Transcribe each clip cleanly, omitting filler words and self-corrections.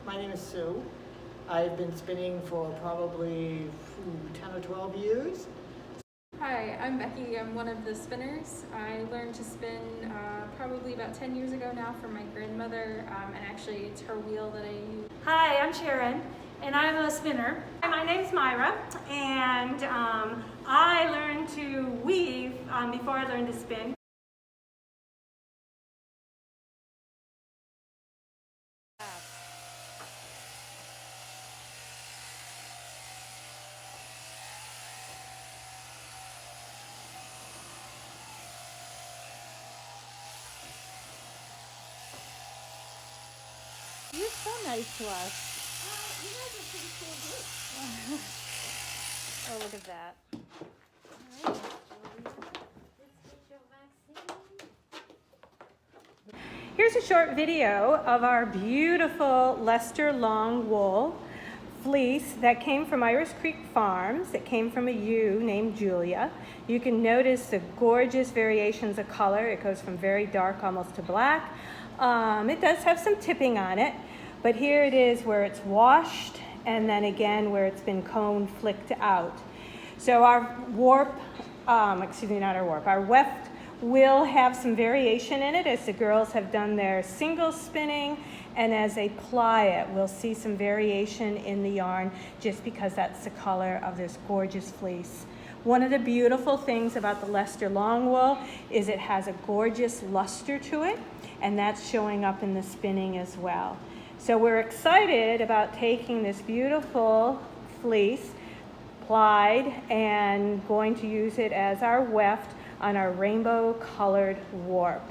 My name is Sue. I've been spinning for probably 10 or 12 years. Hi, I'm Becky. I'm one of the spinners. I learned to spin probably about 10 years ago now from my grandmother, and actually it's her wheel that I use. Hi, I'm Sharon, and I'm a spinner. My name's Myra, and I learned to weave before I learned to spin. You're so nice to us. You guys are pretty cool group. Oh, look at that. Here's a short video of our beautiful Leicester long wool fleece that came from Iris Creek Farms. It came from a ewe named Julia. You can notice the gorgeous variations of color. It goes from very dark almost to black. It does have some tipping on it, but here it is where it's washed and then again where it's been cone flicked out. So our warp, our weft will have some variation in it as the girls have done their single spinning, and as they ply it, we'll see some variation in the yarn just because that's the color of this gorgeous fleece. One of the beautiful things about the Leicester long wool is it has a gorgeous luster to it, and that's showing up in the spinning as well. So we're excited about taking this beautiful fleece, plied, and going to use it as our weft on our rainbow colored warp.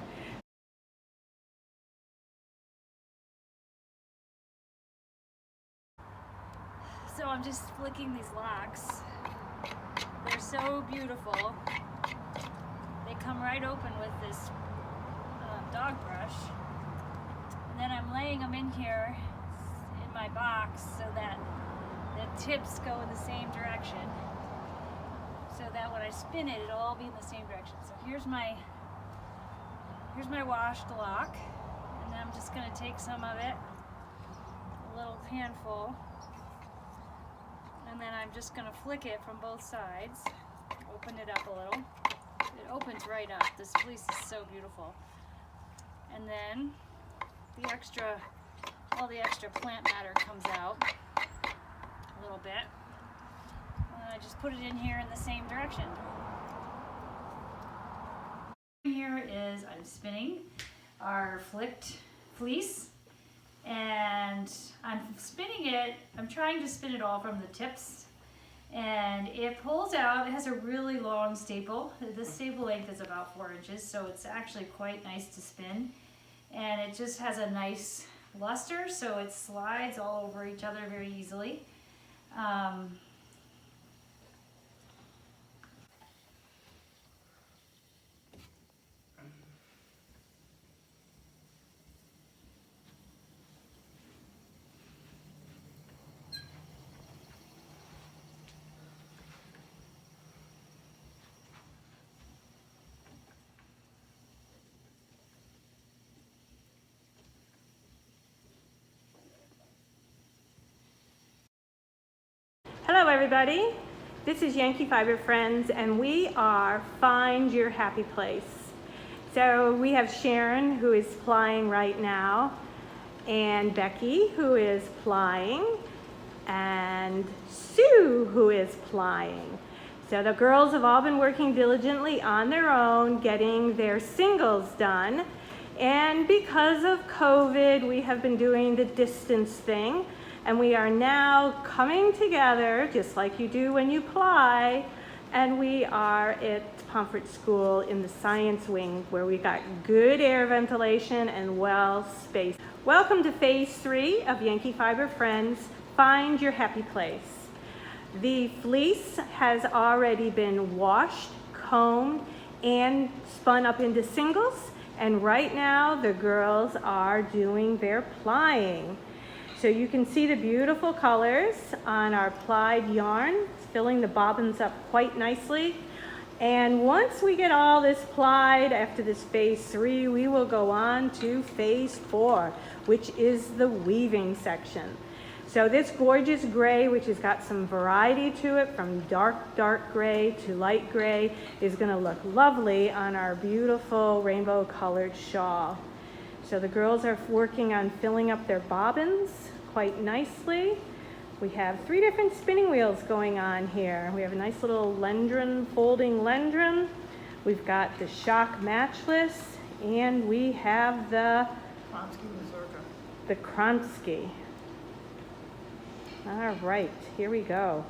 So I'm just flicking these locks. They're so beautiful. They come right open with this dog brush. And then I'm laying them in here in my box so that the tips go in the same direction. So that when I spin it, it'll all be in the same direction. So here's my washed lock. And then I'm just gonna take some of it, a little handful. And then I'm just going to flick it from both sides, open it up a little. It opens right up. This fleece is so beautiful. And then all the extra plant matter comes out a little bit. And I just put it in here in the same direction. Here is, I'm spinning our flicked fleece. And I'm spinning it, I'm trying to spin it all from the tips, and it pulls out. It has a really long staple. The staple length is about 4 inches, so it's actually quite nice to spin, and it just has a nice luster, so it slides all over each other very easily. Hello everybody, this is Yankee Fiber Friends, and we are Find Your Happy Place. So we have Sharon, who is plying right now, and Becky, who is plying, and Sue, who is plying. So the girls have all been working diligently on their own, getting their singles done, and because of COVID, we have been doing the distance thing. And we are now coming together, just like you do when you ply, and we are at Pomfret School in the science wing where we got good air ventilation and well spaced. Welcome to phase 3 of Yankee Fiber Friends, Find Your Happy Place. The fleece has already been washed, combed, and spun up into singles, and right now the girls are doing their plying. So you can see the beautiful colors on our plied yarn. It's filling the bobbins up quite nicely. And once we get all this plied after this phase 3, we will go on to phase 4, which is the weaving section. So this gorgeous gray, which has got some variety to it from dark gray to light gray, is going to look lovely on our beautiful rainbow colored shawl. So the girls are working on filling up their bobbins quite nicely. We have 3 different spinning wheels going on here. We have a nice little Lendron, folding Lendron. We've got the shock matchless, and we have the Kronsky. All right, here we go.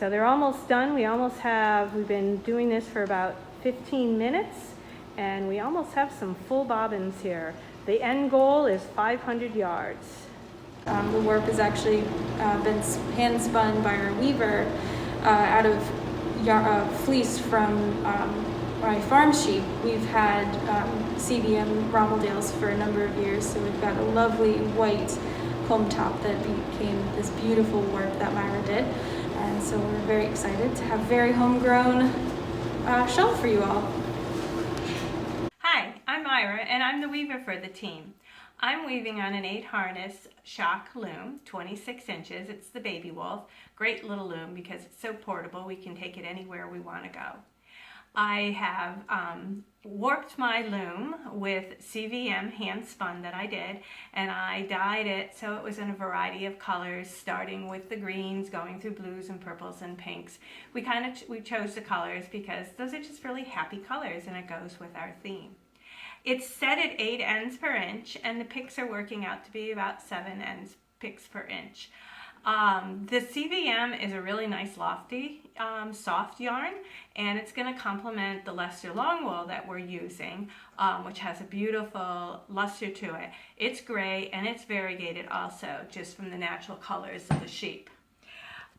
So they're almost done. We've been doing this for about 15 minutes, and we almost have some full bobbins here. The end goal is 500 yards. The warp has actually been hand spun by our weaver out of fleece from my farm sheep. We've had CVM Rommeldales for a number of years, so we've got a lovely white comb top that became this beautiful warp that Myra did. And so we're very excited to have very homegrown shawl for you all. Hi, I'm Myra, and I'm the weaver for the team. I'm weaving on an 8 harness shock loom, 26 inches. It's the Baby Wolf. Great little loom because it's so portable. We can take it anywhere we want to go. I have warped my loom with CVM hand spun that I did, and I dyed it so it was in a variety of colors, starting with the greens, going through blues and purples and pinks. We chose the colors because those are just really happy colors, and it goes with our theme. It's set at 8 ends per inch, and the picks are working out to be about 7 ends picks per inch. The CVM is a really nice lofty, soft yarn, and it's going to complement the Leicester long wool that we're using, which has a beautiful luster to it. It's gray and it's variegated also, just from the natural colors of the sheep.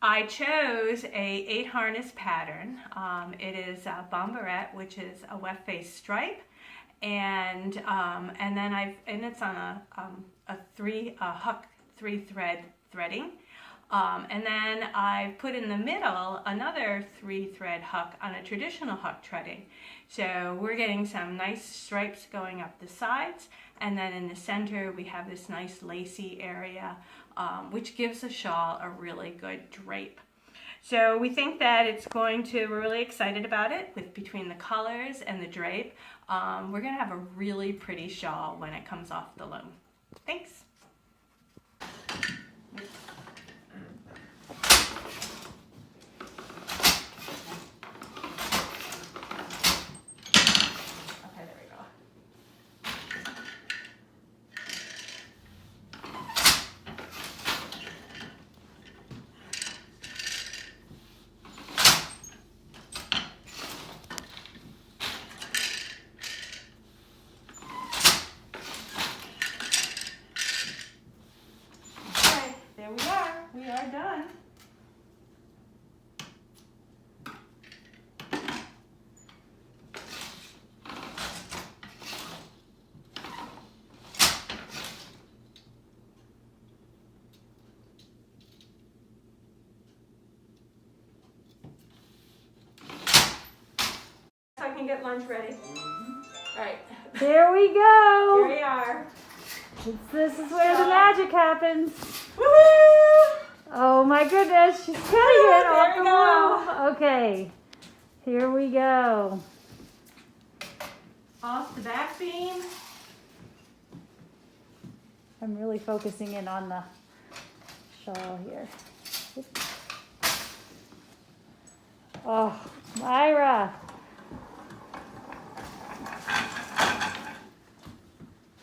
I chose a 8 harness pattern. It is a bombarette, which is a weft face stripe, and it's on a 3 thread threading. And then I put in the middle another 3 thread huck on a traditional huck threading. So we're getting some nice stripes going up the sides, and then in the center we have this nice lacy area, which gives the shawl a really good drape. So we think that we're really excited about it between the colors and the drape. We're gonna have a really pretty shawl when it comes off the loom. Thanks. There we are. We are done. So I can get lunch ready. All right. There we go. Here we are. This is where the magic happens. Woohoo! Oh my goodness, she's cutting it off There the we go. wall. Okay, here we go. Off the back beam. I'm really focusing in on the shawl here. Oh, Myra.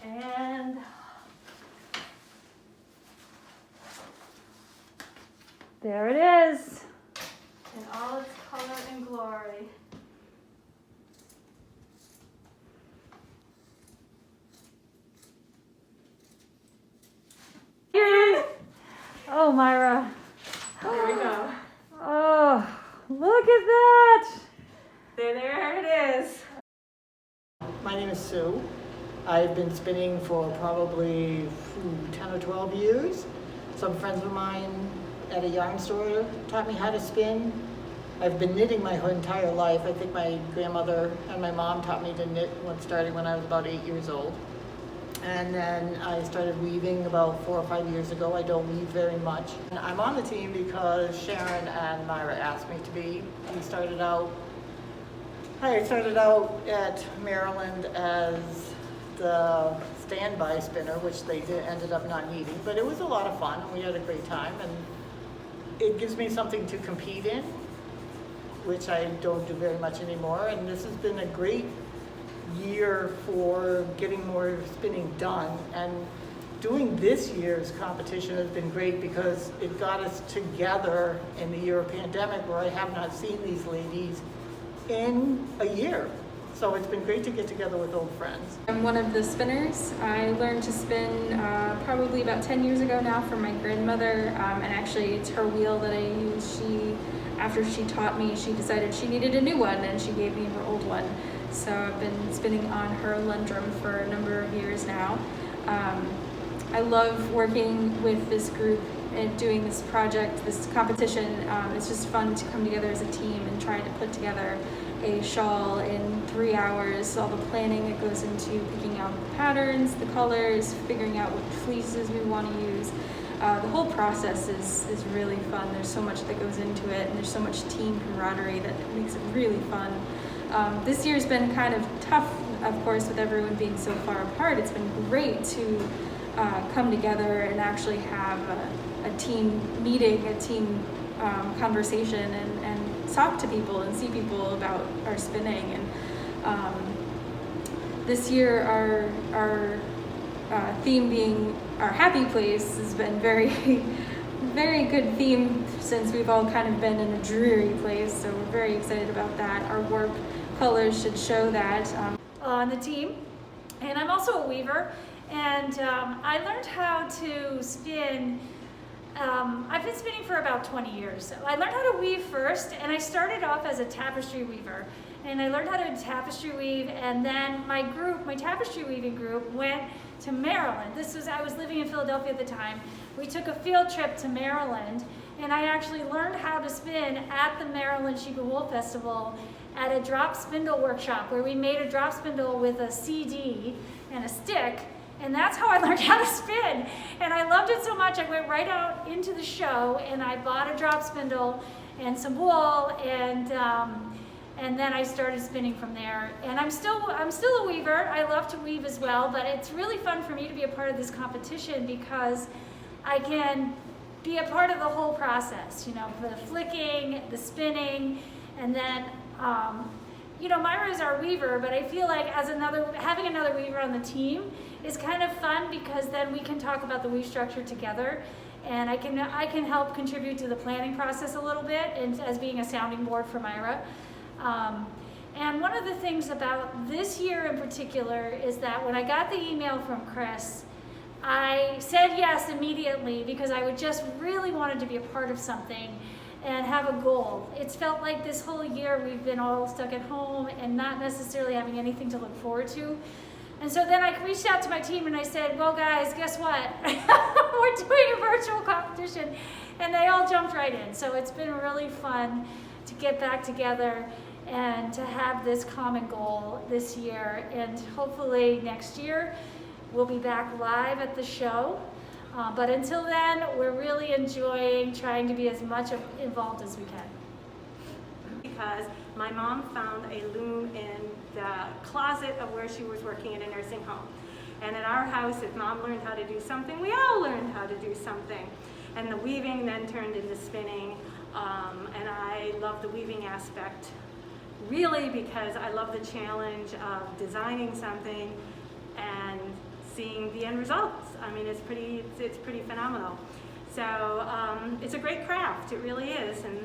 And There it is. in all its color and glory. Oh, Myra. There we go. Oh, look at that. There it is. My name is Sue. I've been spinning for probably 10 or 12 years. Some friends of mine at a yarn store taught me how to spin, I've been knitting my whole entire life. I think my grandmother and my mom taught me to knit starting when I was about 8 years old. And then I started weaving about 4 or 5 years ago. I don't weave very much. And I'm on the team because Sharon and Myra asked me to be. I started out at Maryland as the standby spinner, which they ended up not needing, but it was a lot of fun and we had a great time, and it gives me something to compete in, which I don't do very much anymore. And this has been a great year for getting more spinning done, and doing this year's competition has been great because it got us together in the year of pandemic where I have not seen these ladies in a year. So it's been great to get together with old friends. I'm one of the spinners. I learned to spin probably about 10 years ago now from my grandmother, and actually it's her wheel that I use. After she taught me, she decided she needed a new one and she gave me her old one. So I've been spinning on her Lundrum for a number of years now. I love working with this group and doing this project, this competition. It's just fun to come together as a team and try to put together a shawl in 3 hours. All the planning that goes into picking out the patterns, the colors, figuring out what fleeces we want to use. The whole process is really fun. There's so much that goes into it, and there's so much team camaraderie that makes it really fun. This year's been kind of tough, of course, with everyone being so far apart. It's been great to come together and actually have a team meeting, a team conversation, and talk to people and see people about our spinning. And this year, our theme being our happy place has been very, very good theme since we've all kind of been in a dreary place. So we're very excited about that. Our warp colors should show that. On the team, and I'm also a weaver, and I learned how to spin. I've been spinning for about 20 years. I learned how to weave first, and I started off as a tapestry weaver, and I learned how to tapestry weave, and then my tapestry weaving group went to Maryland. I was living in Philadelphia at the time. We took a field trip to Maryland, and I actually learned how to spin at the Maryland Sheep and Wool Festival at a drop spindle workshop where we made a drop spindle with a CD and a stick, and that's how I learned how to spin. And I loved it so much I went right out into the show and I bought a drop spindle and some wool, and then I started spinning from there. And I'm still a weaver. I love to weave as well, but it's really fun for me to be a part of this competition because I can be a part of the whole process, you know, the flicking, the spinning, and then you know, Myra is our weaver, but I feel like having another weaver on the team is kind of fun because then we can talk about the weave structure together, and I can help contribute to the planning process a little bit, and as being a sounding board for Myra. And one of the things about this year in particular is that when I got the email from Chris, I said yes immediately because I would just really wanted to be a part of something and have a goal. It's felt like this whole year we've been all stuck at home and not necessarily having anything to look forward to. And so then I reached out to my team and I said, well guys, guess what? We're doing a virtual competition. And they all jumped right in. So it's been really fun to get back together and to have this common goal this year. And hopefully next year we'll be back live at the show. But until then, we're really enjoying trying to be as much involved as we can. Because my mom found a loom in the closet of where she was working in a nursing home. And at our house, if mom learned how to do something, we all learned how to do something. And the weaving then turned into spinning. And I love the weaving aspect really because I love the challenge of designing something and seeing the end results. I mean, it's pretty phenomenal. So it's a great craft, it really is. And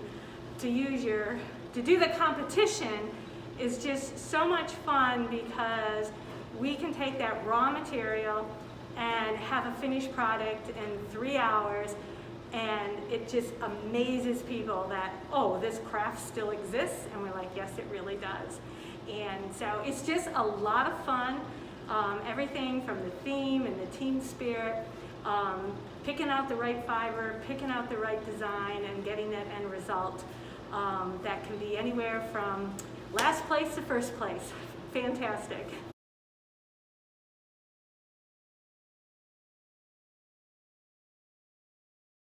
to do the competition is just so much fun because we can take that raw material and have a finished product in 3 hours, and it just amazes people that, oh, this craft still exists, and we're like, yes, it really does. And so it's just a lot of fun. Everything from the theme and the team spirit, picking out the right fiber, picking out the right design, and getting that end result. that can be anywhere from last place to first place. Fantastic.